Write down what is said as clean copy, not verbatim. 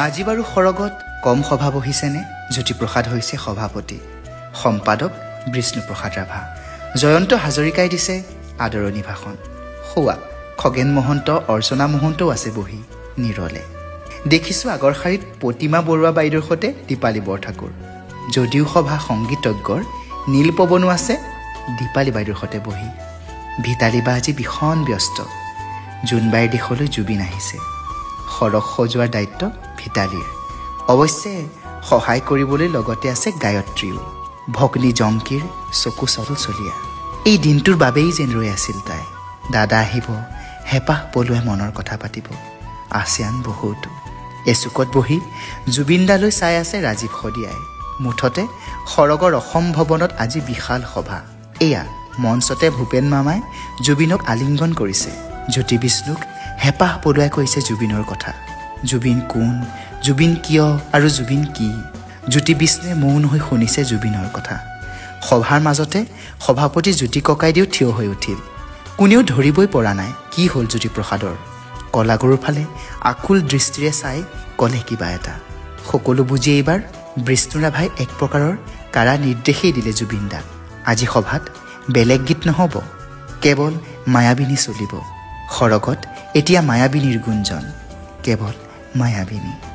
আজি বাৰু সৰগত কম সভা বহিছেনে? জ্যোতিপ্ৰসাদ হৈছে সভাপতি, সম্পাদক বিষ্ণুপ্ৰসাদ ৰাভা, জয়ন্ত হাজৰিকাই দিছে আদৰণি ভাষণ। সৌৱা খগেন মহন্ত, অৰ্চনা মহন্তও আছে বহি নিৰলে। দেখিছোঁ আগৰ শাৰীত প্ৰতিমা বৰুৱা বাইদেউৰ সৈতে দীপালী বৰঠাকুৰ। যদিও সভা সংগীতজ্ঞৰ নীলপৱনো আছে দীপালী বাইদেউৰ সৈতে বহি। ভিতালী বা আজি ভীষণ ব্যস্ত। জোনবাইৰ দেশলৈ জুবিন আহিছে। সৰগ সজোৱাৰ দায়িত্ব ভিতালীৰ। অৱশ্যে সহায় কৰিবলৈ লগতে আছে গায়ত্ৰীও। ভগ্নী জংকীৰ চকু চলচলীয়া। এই দিনটোৰ বাবেই যেন ৰৈ আছিল তাই। দাদা আহিব, হেঁপাহ পলুৱাই মনৰ কথা পাতিব। আছে আন বহুতো। এচুকত বহি জুবিনদালৈ চাই আছে ৰাজীৱ শদিয়াই। মুঠতে সৰগৰ অসম ভৱনত আজি বিশাল সভা। এয়া মঞ্চতে ভূপেন মামাই জুবিনক আলিংগন কৰিছে। জ্যোতি বিষ্ণুক হেঁপাহ পলুৱাই কৈছে জুবিনৰ কথা। জুবিন কোন, জুবিন কিয় আৰু জুবিন কি? জ্যোতি বিষ্ণুৱে মৌন হৈ শুনিছে জুবিনৰ কথা। সভাৰ মাজতে সভাপতি জ্যোতি ককাইদেউ থিয় হৈ উঠিল। কোনেও ধৰিবই পৰা নাই কি হ'ল জ্যোতিপ্ৰসাদৰ। কলাগুৰুৰ ফালে আকুল দৃষ্টিৰে চাই ক'লে কিবা এটা। সকলো বুজি এইবাৰ বিষ্ণু ৰাভাই এক প্ৰকাৰৰ কাৰা নিৰ্দেশেই দিলে জুবিনদাক। আজি সভাত বেলেগ গীত নহ'ব, কেৱল মায়াবিনী চলিব। সৰগত এতিয়া মায়াবিনীৰ গুঞ্জন, কেৱল মায়াবিনী।